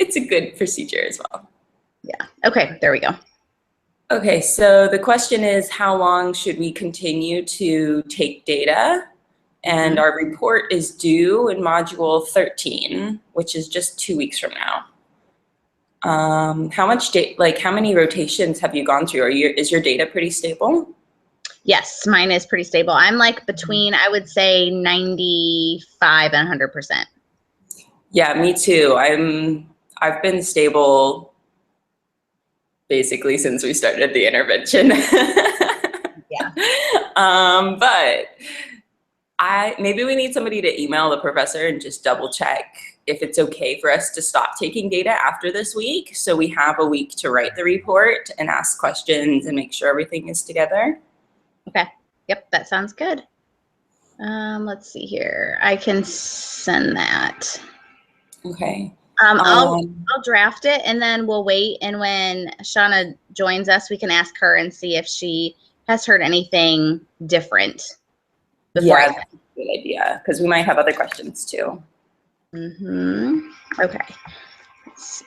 it's a good procedure as well. Yeah. Okay, there we go. Okay, so the question is, how long should we continue to take data? And our report is due in module 13, which is just 2 weeks from now. How much how many rotations have you gone through? Is your data pretty stable? Yes, mine is pretty stable. I'm like between, I would say 95 and 100%. Yeah, me too. I've been stable basically since we started the intervention. Yeah. But maybe we need somebody to email the professor and just double check if it's okay for us to stop taking data after this week, so we have a week to write the report and ask questions and make sure everything is together. Okay. Yep, that sounds good. Let's see here. I can send that. Okay. I'll draft it, and then we'll wait, and when Shauna joins us, we can ask her and see if she has heard anything different before. Yeah, that's a good idea, because we might have other questions too. Okay. Let's see.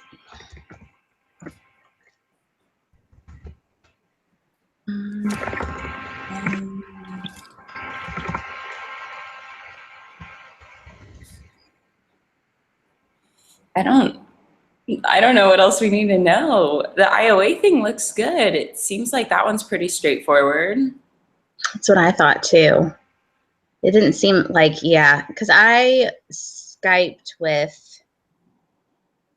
I don't know what else we need to know. The IOA thing looks good. It seems like that one's pretty straightforward. That's what I thought too. It didn't seem like, yeah, because I Skyped with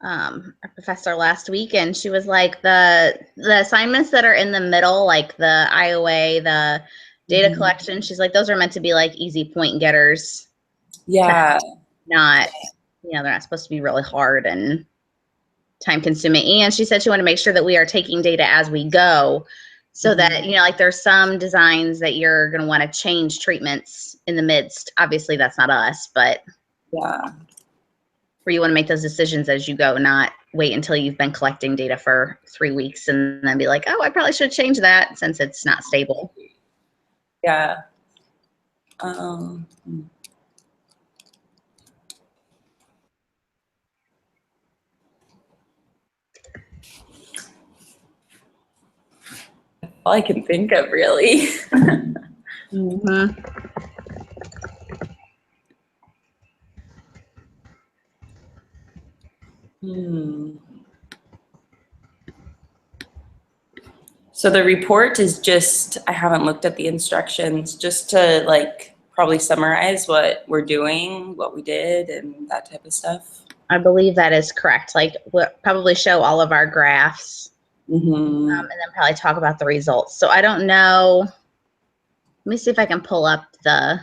our professor last week, and she was like, the assignments that are in the middle, like the IOA, the data collection, she's like, those are meant to be like easy point getters. Yeah. Not, they're not supposed to be really hard and time consuming. And she said she wanted to make sure that we are taking data as we go, so that, like there's some designs that you're going to want to change treatments in the midst. Obviously that's not us, but yeah, where you want to make those decisions as you go, not wait until you've been collecting data for 3 weeks and then be like, oh, I probably should change that since it's not stable. Yeah. All I can think of, really. So the report is just, I haven't looked at the instructions, just to like probably summarize what we're doing, what we did, and that type of stuff. I believe that is correct. Like we'll probably show all of our graphs, and then probably talk about the results. So I don't know. Let me see if I can pull up the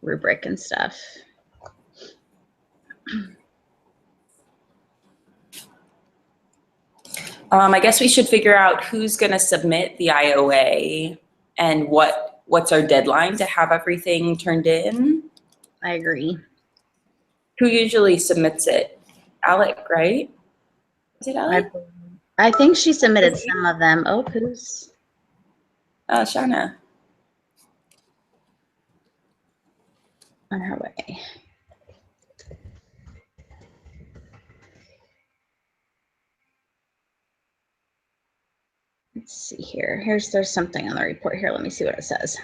rubric and stuff. I guess we should figure out who's going to submit the IOA and what's our deadline to have everything turned in. I agree. Who usually submits it? Alec, right? Is it Alec? I think she submitted some of them. Oh, who's? Oh, Shauna. On her way. Let's see here. There's something on the report here. Let me see what it says.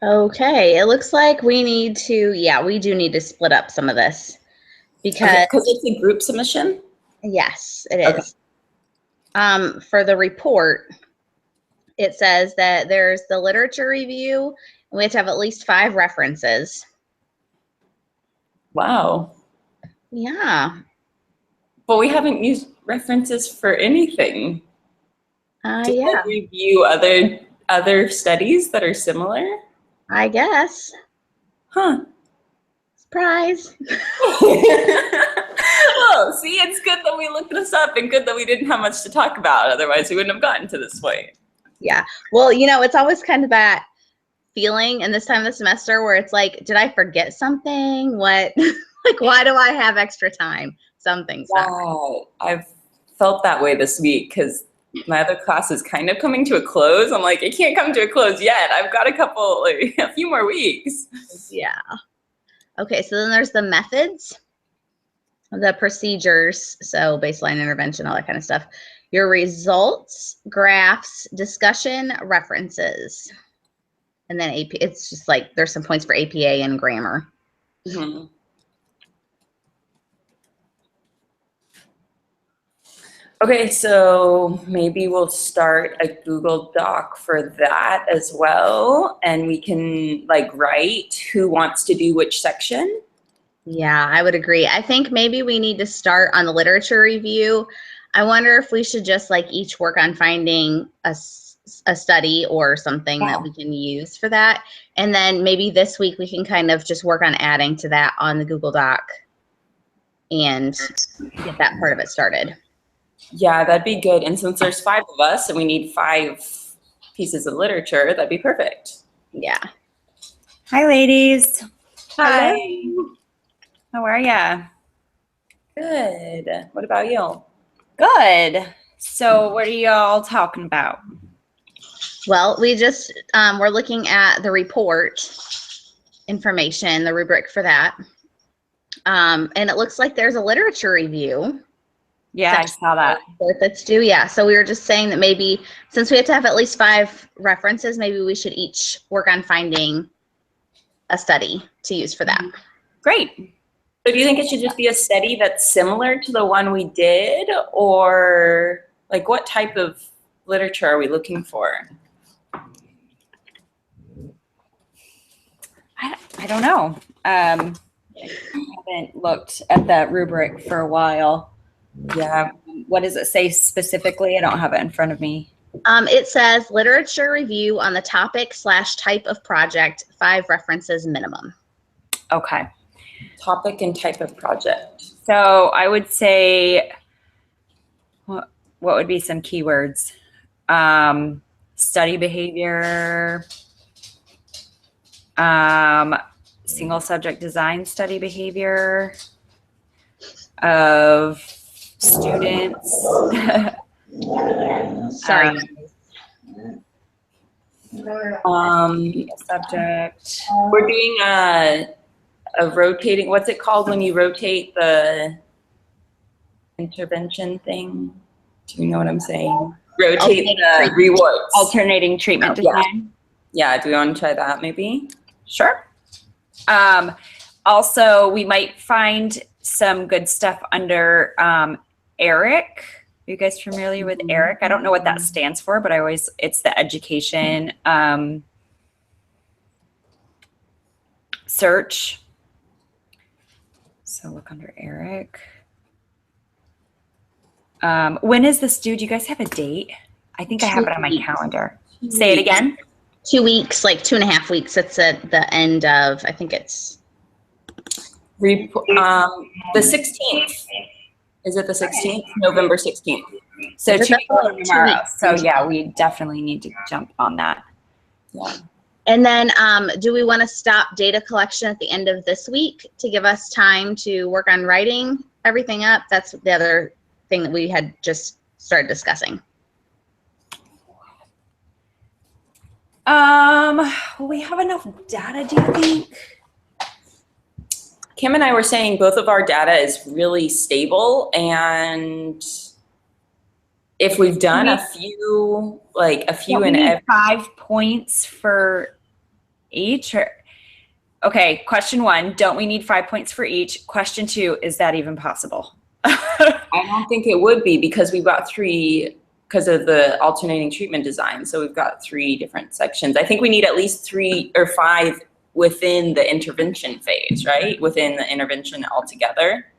Okay, it looks like we need to, we do need to split up some of this because it's a group submission? Yes, it is. Okay. For the report, it says that there's the literature review, and we have to have at least 5 references. Wow. Yeah. But we haven't used references for anything. To like review other studies that are similar? I guess. Huh. Surprise. Oh, see, it's good that we looked this up and good that we didn't have much to talk about. Otherwise, we wouldn't have gotten to this point. Yeah. Well, it's always kind of that feeling in this time of the semester where it's like, did I forget something? What? Like, why do I have extra time? Something's not right. I've felt that way this week because my other class is kind of coming to a close. I'm like, it can't come to a close yet. I've got a few more weeks. Yeah. Okay, so then there's the methods, the procedures, so baseline, intervention, all that kind of stuff. Your results, graphs, discussion, references. And then AP, it's just like there's some points for APA and grammar. Mm-hmm. Okay, so maybe we'll start a Google Doc for that as well. And we can like write who wants to do which section. Yeah, I would agree. I think maybe we need to start on the literature review. I wonder if we should just like each work on finding a study or something that we can use for that. And then maybe this week we can kind of just work on adding to that on the Google Doc and get that part of it started. Yeah, that'd be good. And since there's 5 of us and we need 5 pieces of literature, that'd be perfect. Yeah. Hi, ladies. Hi. Hello. How are ya? Good. What about you? Good. So what are y'all talking about? Well, we just, we're looking at the report information, the rubric for that. And it looks like there's a literature review. Yeah, I saw that. That's due. Yeah. So we were just saying that maybe since we have to have at least 5 references, maybe we should each work on finding a study to use for that. Great. So do you think it should just be a study that's similar to the one we did, or like what type of literature are we looking for? I don't know. I haven't looked at that rubric for a while. Yeah. What does it say specifically? I don't have it in front of me. It says literature review on the topic/type of project, 5 references minimum. Okay. Topic and type of project. So I would say, what would be some keywords? Study behavior, single subject design study behavior of students. Sorry. Subject. We're doing a rotating, what's it called when you rotate the intervention thing? Do you know what I'm saying? Rotate the rewards. Alternating treatment design. Yeah, do we want to try that maybe? Sure. Also, we might find some good stuff under ERIC. Are you guys familiar with ERIC? I don't know what that stands for, but it's the education search. So look under ERIC. When is this due? Do you guys have a date? I think I have it on my calendar. Say it again. 2 weeks, like 2.5 weeks. It's at the end of, I think it's The 16th. Is it the 16th? November 16th. So Is it 2 weeks the- from 2 tomorrow. weeks. So yeah, we definitely need to jump on that. Yeah. And then do we want to stop data collection at the end of this week to give us time to work on writing everything up? That's the other thing that we had just started discussing. Will we have enough data, do you think? Kim and I were saying both of our data is really stable, and if we've done a few in every 5 points for each? Okay, question 1, don't we need 5 points for each? Question 2, is that even possible? I don't think it would be, because we've got 3 because of the alternating treatment design. So we've got 3 different sections. I think we need at least 3 or 5 within the intervention phase, right? Within the intervention altogether,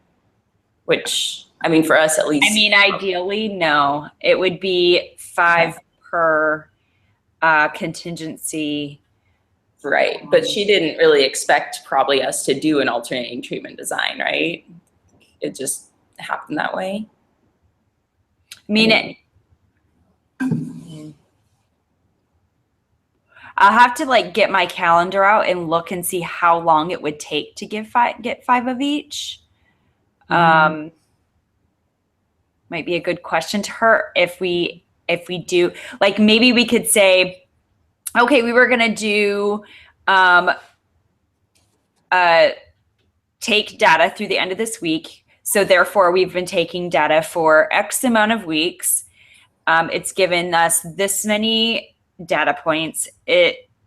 which, I mean, for us at least. I mean, ideally, no. It would be 5 per contingency. Right, but she didn't really expect probably us to do an alternating treatment design, right? It just happened that way. I mean, I'll have to like get my calendar out and look and see how long it would take to get 5 of each. Might be a good question to her if if we do, like maybe we could say, okay, we were going to do take data through the end of this week. So therefore, we've been taking data for X amount of weeks. It's given us this many data points.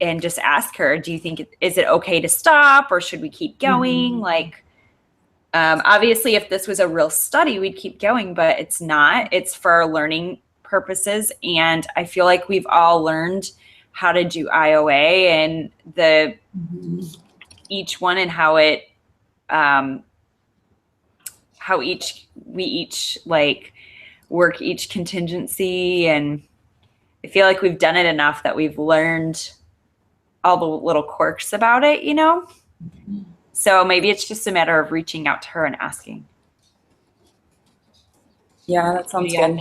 And just ask her, do you think, is it okay to stop or should we keep going? Like, obviously, if this was a real study, we'd keep going, but it's not. It's for learning purposes. And I feel like we've all learned how to do IOA and the each one and how it we each like work each contingency, and I feel like we've done it enough that we've learned all the little quirks about it, you know? So maybe it's just a matter of reaching out to her and asking. Yeah, that sounds good.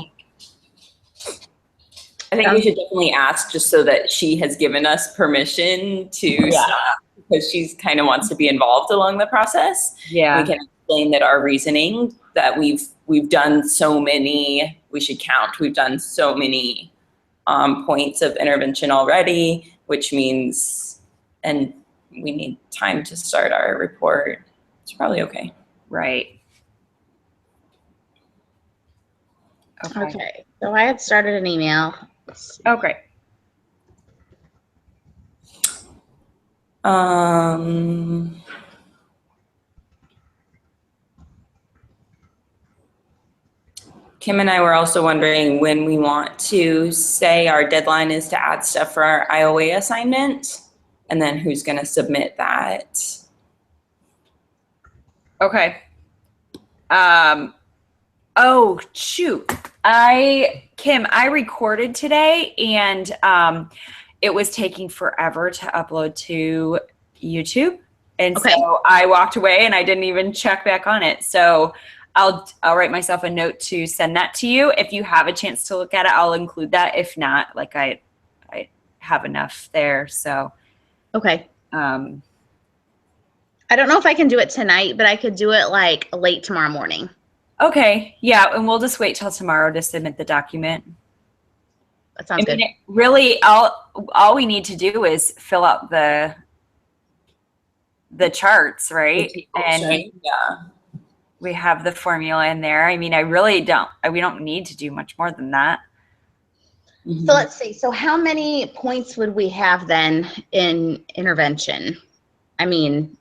I think we should definitely ask just so that she has given us permission to stop, because she's kind of wants to be involved along the process. Yeah. We can explain that our reasoning that we've done so many, we should count, we've done so many points of intervention already, which means, and we need time to start our report. It's probably okay. Right. Okay. So I had started an email. Oh, great. Kim and I were also wondering when we want to say our deadline is to add stuff for our IOA assignment, and then who's going to submit that. Okay. Oh, shoot. Kim, I recorded today and it was taking forever to upload to YouTube. And so I walked away and I didn't even check back on it. So I'll write myself a note to send that to you. If you have a chance to look at it, I'll include that. If not, like I have enough there. So okay. I don't know if I can do it tonight, but I could do it like late tomorrow morning. Okay. Yeah, and we'll just wait till tomorrow to submit the document. That sounds good. Really, all we need to do is fill out the charts, right? And yeah. We have the formula in there. I mean, we don't need to do much more than that. So let's see. So how many points would we have then in intervention? I mean,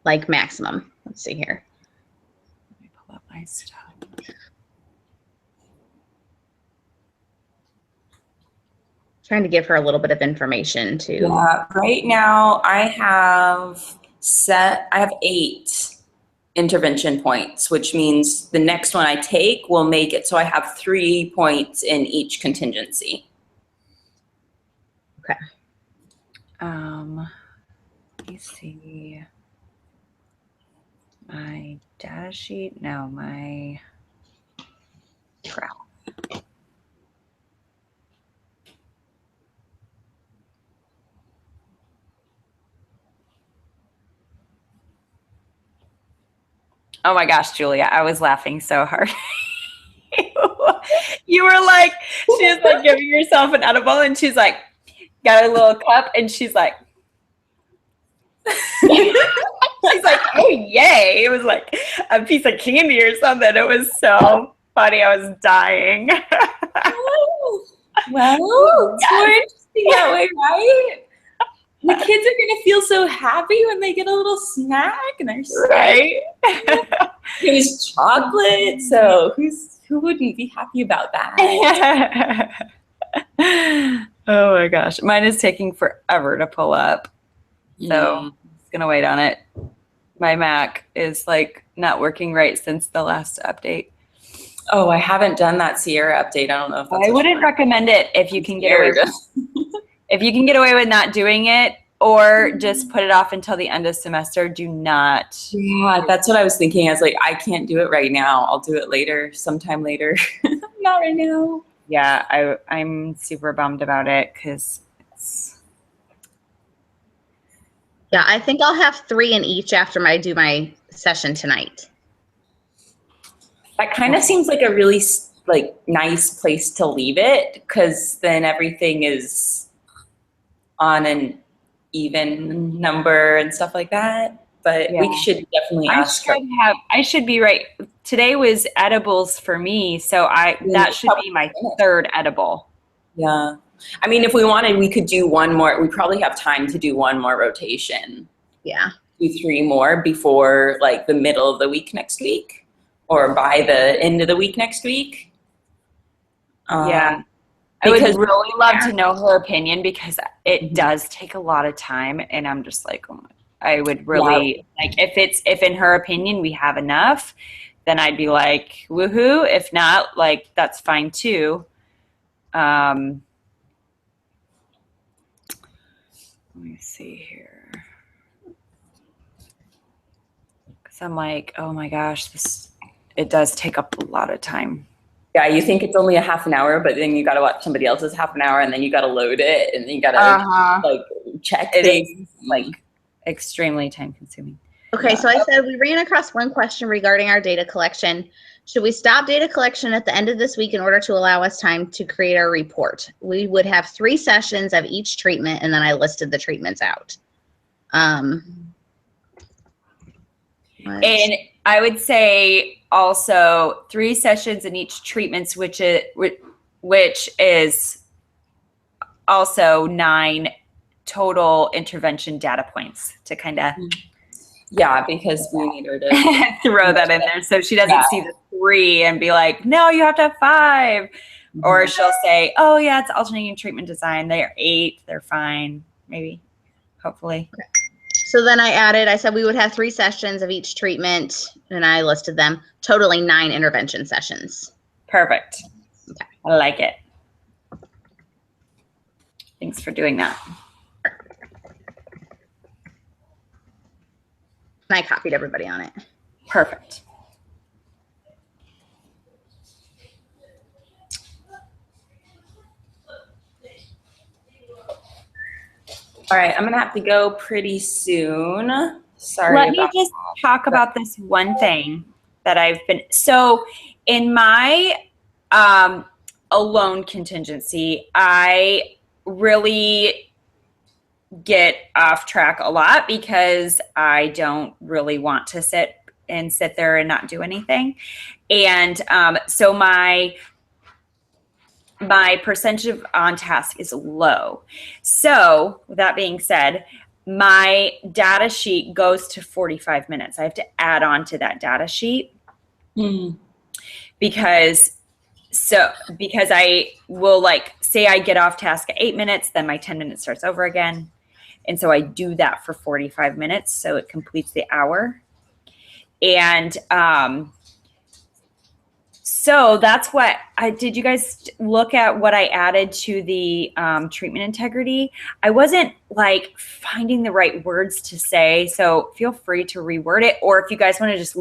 like maximum. Let's see here. Let me pull up my stuff. Trying to give her a little bit of information too. Yeah, right now I have 8 intervention points, which means the next one I take will make it so I have 3 points in each contingency. Okay. Let me see. My data sheet? No, my graph. Oh my gosh, Julia, I was laughing so hard. You were like, she was like giving yourself an edible and she's like, got a little cup and she's like, she's like, oh yay. It was like a piece of candy or something. It was so funny. I was dying. Well, it's more interesting that way, right? The kids are going to feel so happy when they get a little snack and they're right. It was chocolate, so who wouldn't be happy about that? Oh my gosh. Mine is taking forever to pull up. So I'm just going to wait on it. My Mac is like not working right since the last update. Oh, I haven't done that Sierra update. I don't know if that's I wouldn't recommend it if you can get away with if you can get away with not doing it, or just put it off until the end of semester. Do not. Yeah, that's what I was thinking. I was like, I can't do it right now. I'll do it later, sometime later. Not right now. Yeah, I'm super bummed about it because it's. Yeah, I think I'll have 3 in each after I do my session tonight. That kind of seems like a really like nice place to leave it, because then everything is on an even number and stuff like that. But we should definitely ask her. I should be right. Today was edibles for me, so that should be my third edible. Yeah. I mean, if we wanted, we could do one more. We probably have time to do one more rotation. Yeah. Do 3 more before like the middle of the week next week, or by the end of the week next week. Yeah. I would really love to know her opinion, because it does take a lot of time, and I'm just like, oh my, I would really like, if in her opinion we have enough, then I'd be like, woohoo. If not, like, that's fine too. Let me see here. Because I'm like, oh my gosh, it does take up a lot of time. Yeah, you think it's only a half an hour, but then you got to watch somebody else's half an hour, and then you got to load it, and then you got to like check things. Like, extremely time consuming. Okay, so I said we ran across one question regarding our data collection. Should we stop data collection at the end of this week in order to allow us time to create our report? We would have 3 sessions of each treatment, and then I listed the treatments out. And I would say also 3 sessions in each treatments, which is also 9 total intervention data points to kind of because we need her to throw that in there, so she doesn't see the 3 and be like, no, you have to have 5. Or she'll say, oh yeah, it's alternating treatment design, they're 8, they're fine, maybe, hopefully. Okay. So then I said we would have 3 sessions of each treatment, and I listed them, totaling 9 intervention sessions. Perfect. Okay. I like it. Thanks for doing that. And I copied everybody on it. Perfect. All right, I'm gonna have to go pretty soon. Sorry. Let me just talk about this one thing that so in my alone contingency, I really get off track a lot because I don't really want to sit there and not do anything. And so my percentage of on task is low. So with that being said, my data sheet goes to 45 minutes. I have to add on to that data sheet because I will, like, say I get off task at 8 minutes, then my 10 minutes starts over again. And so I do that for 45 minutes. So it completes the hour. And, so that's what did you guys look at what I added to the treatment integrity? I wasn't like finding the right words to say, so feel free to reword it, or if you guys want to just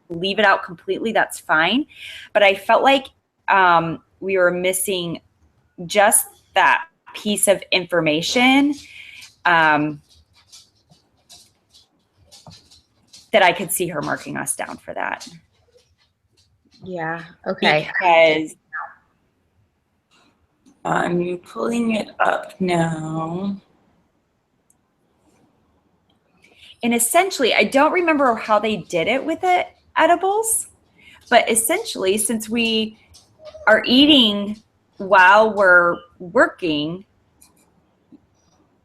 leave it out completely, that's fine. But I felt like we were missing just that piece of information that I could see her marking us down for that. Yeah. Okay. Because I'm pulling it up now. And essentially, I don't remember how they did it with the edibles, but essentially, since we are eating while we're working,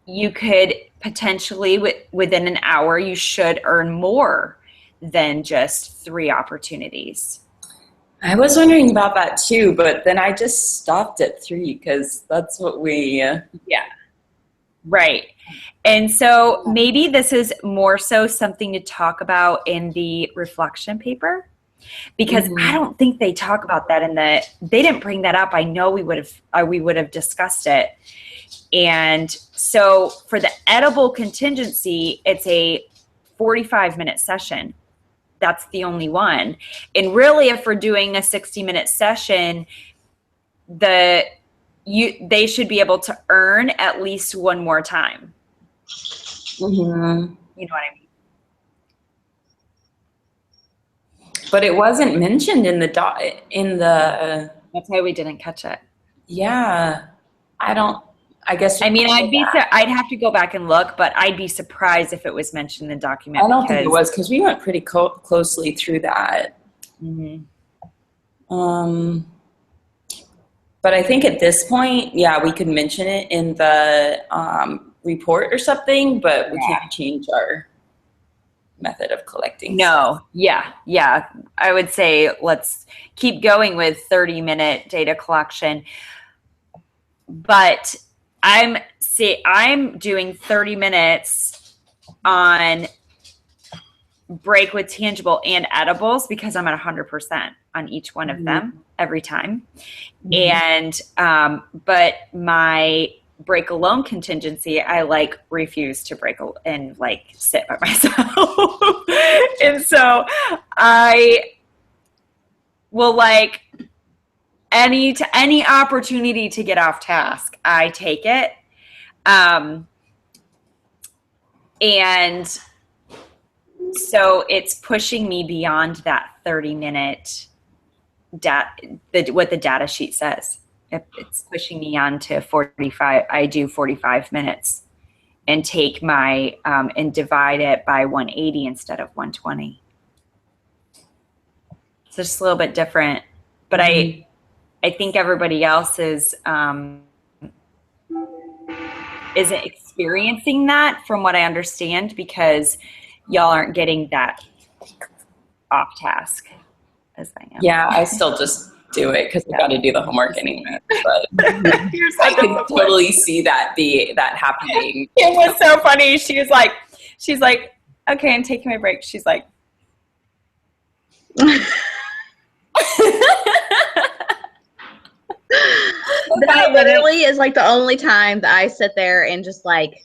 you could potentially, within an hour, you should earn more than just 3 opportunities. I was wondering about that too, but then I just stopped at 3 because that's what we. Yeah. Right. And so maybe this is more so something to talk about in the reflection paper, because I don't think they talk about that they didn't bring that up. I know we would have discussed it. And so for the edible contingency, it's a 45-minute session. That's the only one. And really, if we're doing a 60-minute session, they should be able to earn at least 1 more time. You know what I mean? But it wasn't mentioned in the That's why we didn't catch it. yeah, I guess. I mean, I'd have to go back and look, but I'd be surprised if it was mentioned in the document. I don't think it was, because we went pretty closely through that. Mm-hmm. But I think at this point, yeah, we could mention it in the report or something, but we can't change our method of collecting stuff. Yeah. I would say let's keep going with 30-minute data collection. But I'm doing 30 minutes on break with tangible and edibles because I'm at 100% on each one of them every time. And but my break alone contingency, I like refuse to break and like sit by myself. And so I will like any opportunity to get off task, I take it. And so it's pushing me beyond that 30-minute what the data sheet says. It's pushing me on to 45. I do 45 minutes and take my and divide it by 180 instead of 120. It's just a little bit different, but I think everybody else isn't experiencing that, from what I understand, because y'all aren't getting that off task as I am. Yeah, I still just do it because I got to do the homework anyway. But I could totally see that happening. It was so funny. She's like, okay, I'm taking my break. She's like, that literally is like the only time that I sit there and just like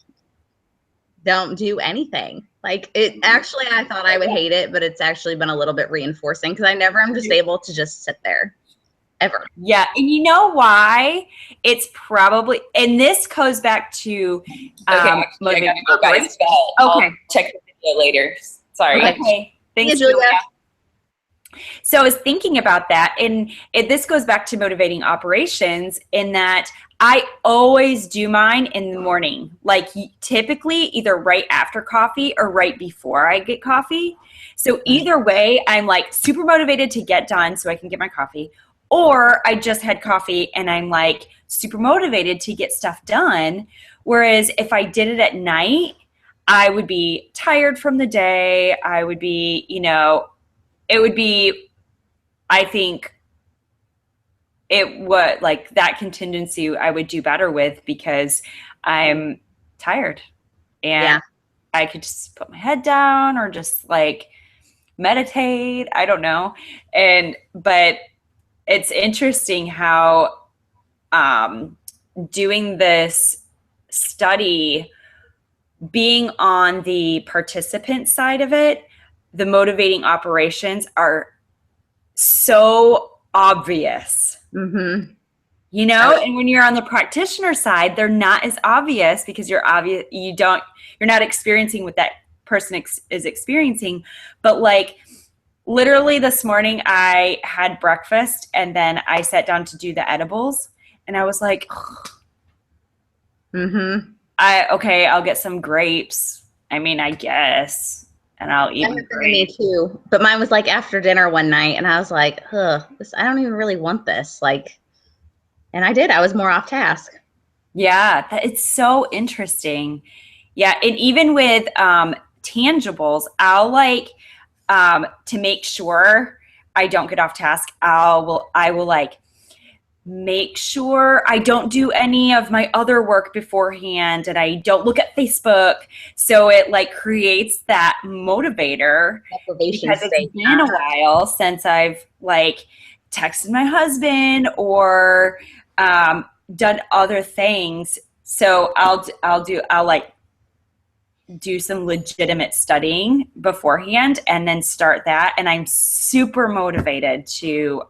don't do anything. Like it actually, I thought I would hate it, but it's actually been a little bit reinforcing because I never am just able to just sit there ever. Yeah. And you know why? It's probably, and this goes back to, I gotta go, guys. Okay. I'll check the video later. Sorry. Okay. Thanks, Julia. So I was thinking about that, and this goes back to motivating operations in that I always do mine in the morning, like typically either right after coffee or right before I get coffee. So either way, I'm like super motivated to get done so I can get my coffee, or I just had coffee and I'm like super motivated to get stuff done. Whereas if I did it at night, I would be tired from the day. I would be, it would be, I think that contingency I would do better with because I'm tired and I could just put my head down or just like meditate. I don't know. But it's interesting how doing this study, being on the participant side of it, the motivating operations are so obvious, and when you're on the practitioner side, they're not as obvious because you're not experiencing what that person is experiencing. But like literally this morning I had breakfast and then I sat down to do the edibles and I was like, I'll get some grapes. I mean, I guess. And I'll eat me too. But mine was like after dinner one night and I was like, I don't even really want this. Like, and I did. I was more off task. Yeah, it's so interesting. Yeah, and even with tangibles, I'll like to make sure I don't get off task. I will like make sure I don't do any of my other work beforehand and I don't look at Facebook. So it like creates that motivator because it's been a while since I've like texted my husband or done other things. So I'll like do some legitimate studying beforehand and then start that. And I'm super motivated to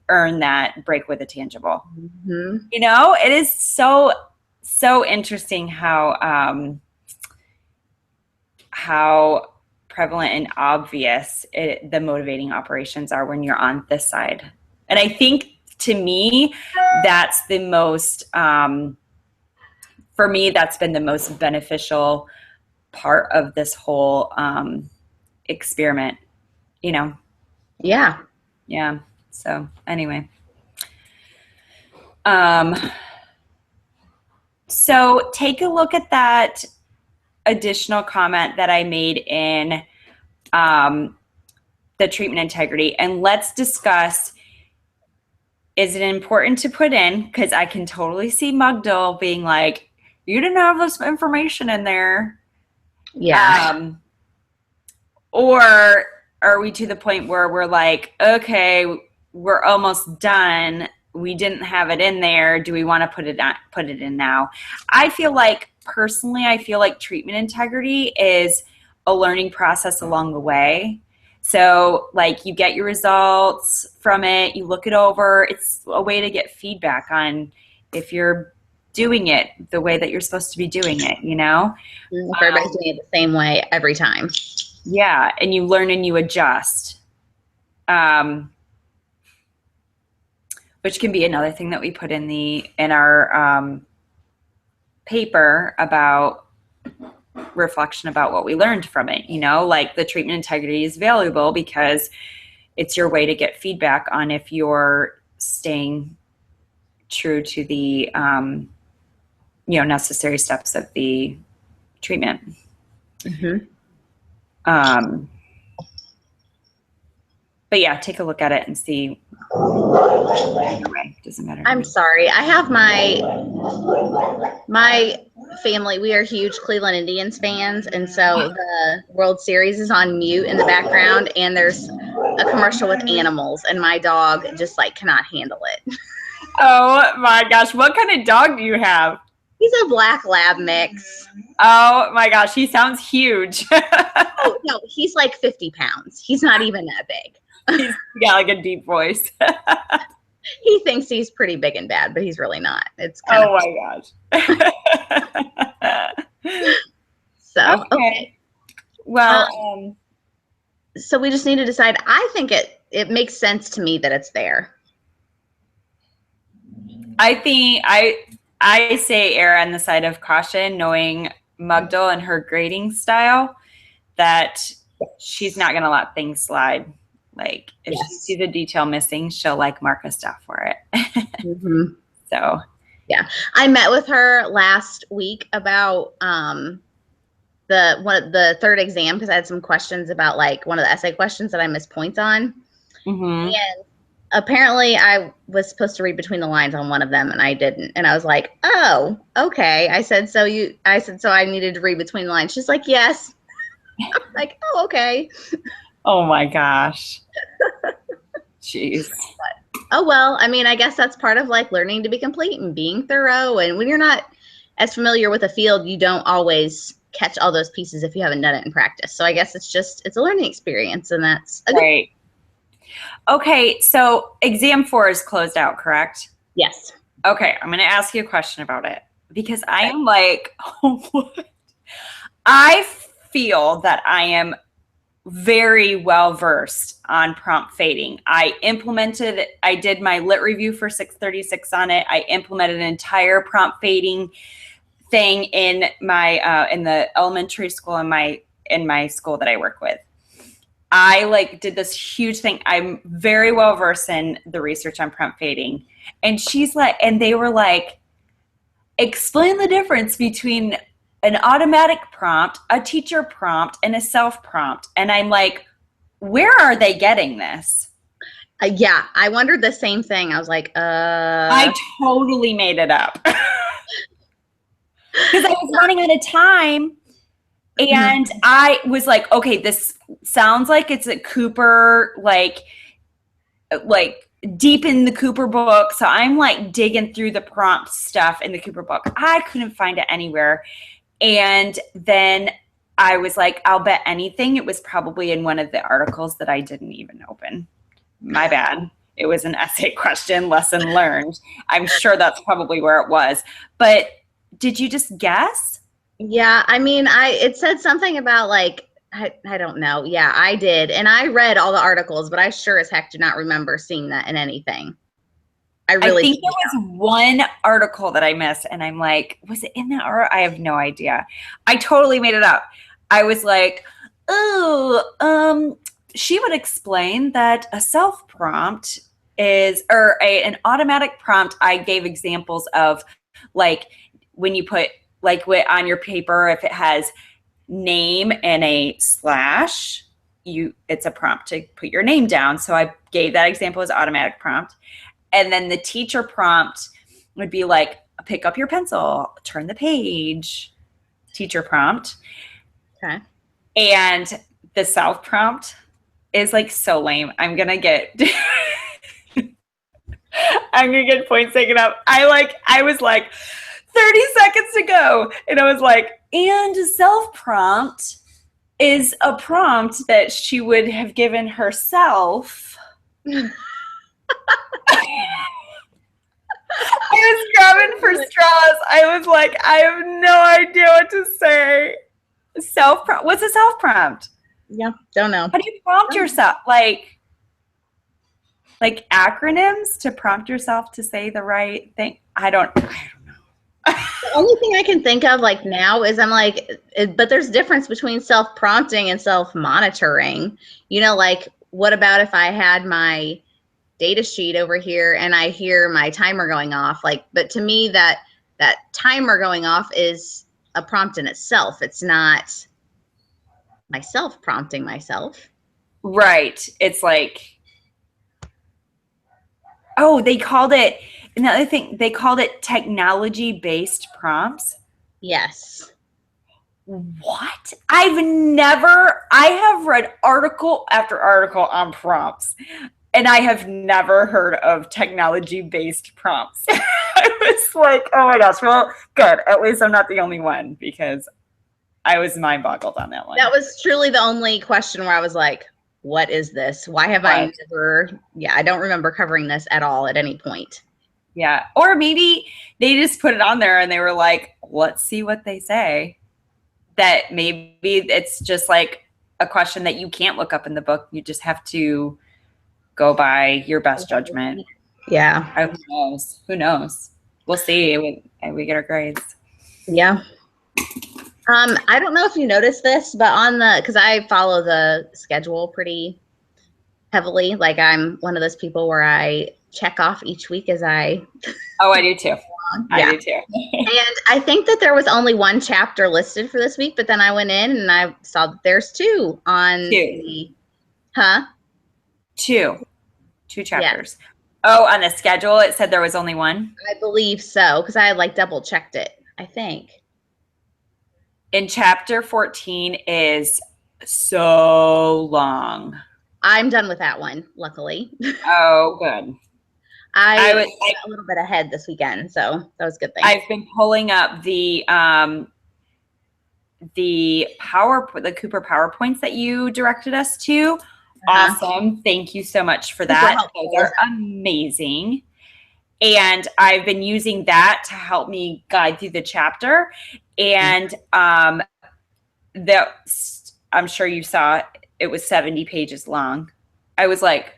earn that break with a tangible. It is so interesting how prevalent and obvious the motivating operations are when you're on this side. And I think, to me, that's the most, for me, that's been the most beneficial part of this whole experiment, you know? Yeah. Yeah. So anyway. So take a look at that additional comment that I made in the treatment integrity, and let's discuss, is it important to put in? Because I can totally see Mugdal being like, you didn't have this information in there. Yeah. Or are we to the point where we're like, okay, we're almost done. We didn't have it in there. Do we want to put it in now? I feel like, personally, treatment integrity is a learning process along the way. So like, you get your results from it, you look it over. It's a way to get feedback on if you're doing it the way that you're supposed to be doing it, you know? If everybody's doing it the same way every time. Yeah, and you learn and you adjust. Which can be another thing that we put in our paper about reflection about what we learned from it. You know, like the treatment integrity is valuable because it's your way to get feedback on if you're staying true to the necessary steps of the treatment. Mm-hmm. But yeah, take a look at it and see. Anyway, doesn't matter. I'm sorry. I have my family. We are huge Cleveland Indians fans, and so the World Series is on mute in the background, and there's a commercial with animals, and my dog just like cannot handle it. Oh my gosh, what kind of dog do you have? He's a black lab mix. Oh my gosh, he sounds huge. Oh no, he's like 50 pounds. He's not even that big. He's got like a deep voice. He thinks he's pretty big and bad, but he's really not. It's my gosh. So okay. Well, so we just need to decide. I think it makes sense to me that it's there. I think I say err on the side of caution, knowing Mugdal and her grading style, that she's not going to let things slide. Like, if she sees a detail missing, she'll like mark us off for it. Mm-hmm. So, yeah, I met with her last week about the third exam, because I had some questions about like one of the essay questions that I missed points on. mm-hmm. And apparently I was supposed to read between the lines on one of them, and I didn't. And I was like, oh, okay. I said, so I needed to read between the lines. She's like, yes. I'm like, oh, okay. Oh my gosh. Jeez. Oh, well, I mean, I guess that's part of like learning to be complete and being thorough. And when you're not as familiar with a field, you don't always catch all those pieces if you haven't done it in practice. So I guess it's a learning experience, and that's right. Okay, so exam 4 is closed out, correct? Yes. Okay, I'm going to ask you a question about it, because I am like, what? I feel that I am very well versed on prompt fading. I did my lit review for 636 on it. I implemented an entire prompt fading thing in my in the elementary school in my school that I work with. I like did this huge thing. I'm very well versed in the research on prompt fading. And they were like, explain the difference between an automatic prompt, a teacher prompt, and a self prompt. And I'm like, where are they getting this? Yeah, I wondered the same thing. I was like, I totally made it up. Because I was running out of time. And I was like, okay, this sounds like it's a Cooper, like deep in the Cooper book. So I'm like digging through the prompt stuff in the Cooper book. I couldn't find it anywhere. And then I was like, I'll bet anything it was probably in one of the articles that I didn't even open. My bad. It was an essay question, lesson learned. I'm sure that's probably where it was. But did you just guess? Yeah, I mean, it said something about like I don't know. Yeah, I did. And I read all the articles, but I sure as heck do not remember seeing that in anything. I I really think there was one article that I missed, and I'm like, was it in that article? I have no idea. I totally made it up. I was like, oh, she would explain that a self prompt is, or an automatic prompt. I gave examples of, like, when you put, like, on your paper, if it has name and a slash, it's a prompt to put your name down. So I gave that example as automatic prompt. And then the teacher prompt would be like, pick up your pencil, turn the page, teacher prompt. Okay. And the self prompt is like so lame. I'm going to get points taken up. I was like 30 seconds to go. And I was like, and self prompt is a prompt that she would have given herself. I was grabbing for straws. I was like, I have no idea what to say. What's a self prompt? Yeah, don't know. How do you prompt yourself? Like acronyms to prompt yourself to say the right thing? I don't know. The only thing I can think of like now is I'm like, but there's difference between self-prompting and self-monitoring. You know, like what about if I had my data sheet over here and I hear my timer going off? Like, but to me that timer going off is a prompt in itself. It's not myself prompting myself. Right. It's like, oh, they called it, another thing, they called it technology-based prompts. Yes. What? I have read article after article on prompts, and I have never heard of technology-based prompts. I was like, oh my gosh, well, good. At least I'm not the only one, because I was mind-boggled on that one. That was truly the only question where I was like, what is this? Why have I never, I don't remember covering this at all at any point. Yeah. Or maybe they just put it on there and they were like, let's see what they say. That maybe it's just like a question that you can't look up in the book. You just have to go by your best judgment. Yeah. Who knows? Who knows? We'll see when we get our grades. Yeah. I don't know if you noticed this, but because I follow the schedule pretty heavily. Like I'm one of those people where I check off each week as I. Oh, I do too. I do too. And I think that there was only one chapter listed for this week, but then I went in and I saw that there's two on two chapters. Yeah. Oh, on the schedule it said there was only one? I believe so, because I like double checked it, I think. In chapter 14 is so long. I'm done with that one, luckily. Oh, good. I was a little bit ahead this weekend, so that was a good thing. I've been pulling up the Cooper PowerPoints that you directed us to. Awesome. Thank you so much for that. Those are amazing. And I've been using that to help me guide through the chapter. And I'm sure you saw it was 70 pages long. I was like,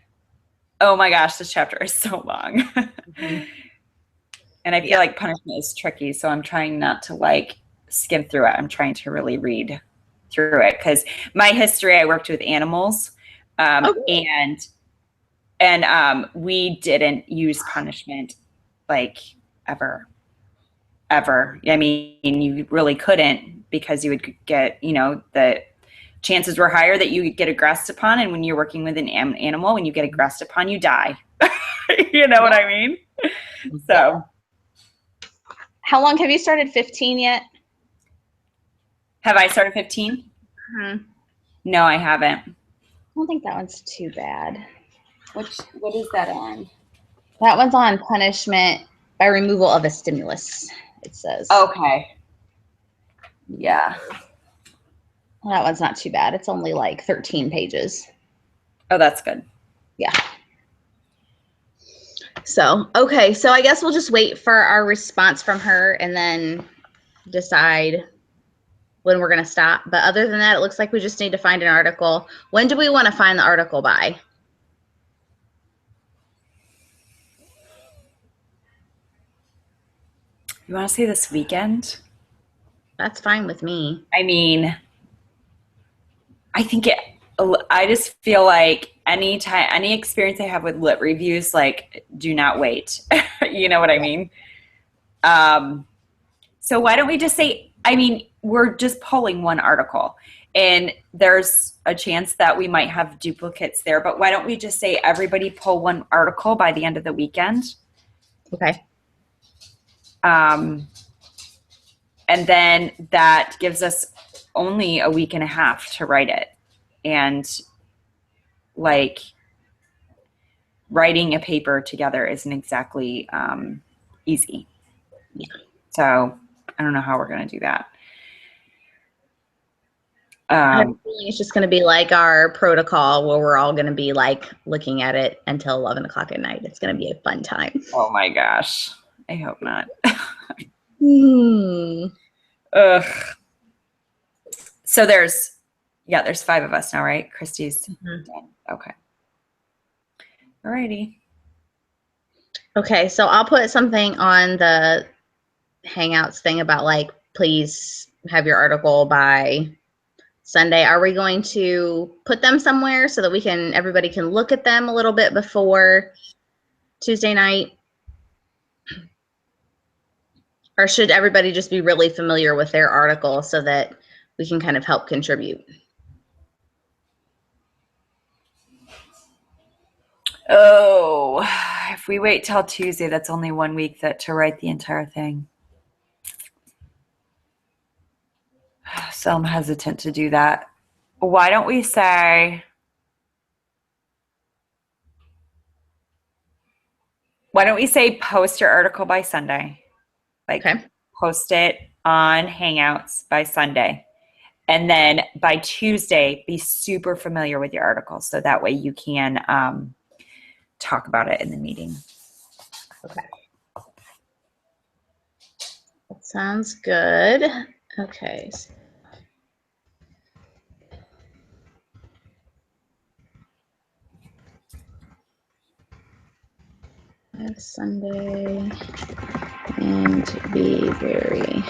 oh my gosh, this chapter is so long. And I feel like punishment is tricky. So I'm trying not to like skim through it. I'm trying to really read through it because my history, I worked with animals. And we didn't use punishment like ever. I mean, you really couldn't because you would get, the chances were higher that you would get aggressed upon. And when you're working with an animal, when you get aggressed upon, you die. You know what I mean? So. How long have you started 15 yet? Have I started 15? No, I haven't. I don't think that one's too bad. What is that on? That one's on punishment by removal of a stimulus, it says. Okay. Yeah. Well, that one's not too bad. It's only like 13 pages. Oh, that's good. Yeah. So, okay. So I guess we'll just wait for our response from her and then decide when we're going to stop. But other than that, it looks like we just need to find an article. When do we want to find the article by? You want to say this weekend? That's fine with me. I mean, I just feel like any experience I have with lit reviews, like, do not wait. You know what I mean? So why don't we just say, I mean, we're just pulling one article and there's a chance that we might have duplicates there, but why don't we just say everybody pull one article by the end of the weekend? Okay. And then that gives us only a week and a half to write it. And like writing a paper together isn't exactly easy. Yeah. So I don't know how we're going to do that. I have a feeling it's just going to be like our protocol where we're all going to be like looking at it until 11 o'clock at night. It's going to be a fun time. Oh my gosh. I hope not. Ugh. So there's 5 of us now, right? Christy's done. Okay. Alrighty. Okay, so I'll put something on the Hangouts thing about like, please have your article by Sunday. Are we going to put them somewhere so that everybody can look at them a little bit before Tuesday night? Or should everybody just be really familiar with their article so that we can kind of help contribute? Oh, if we wait till Tuesday, that's only 1 week to write the entire thing. So I'm hesitant to do that. Why don't we say, post your article by Sunday? Like, Okay. Post it on Hangouts by Sunday. And then by Tuesday, be super familiar with your article. So that way you can talk about it in the meeting. Okay. That sounds good. Okay. Sunday and be very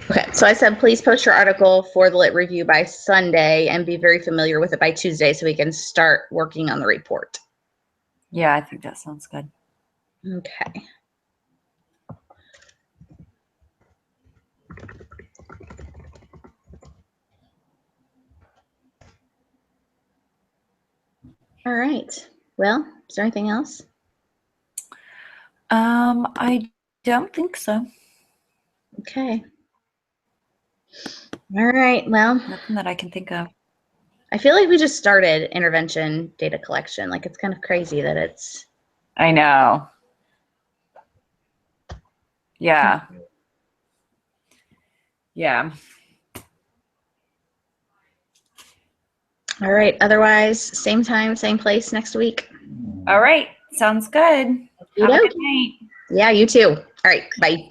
Okay, so I said, please post your article for the lit review by Sunday and be very familiar with it by Tuesday so we can start working on the report. Yeah, I think that sounds good. Okay. All right. Well, is there anything else? I don't think so. Okay. All right. Well, Nothing that I can think of. I feel like we just started intervention data collection. Like, it's kind of crazy that it's. I know. Yeah. Yeah. All right. Otherwise, same time, same place next week. All right. Sounds good. Have a good night. Yeah, you too. All right. Bye.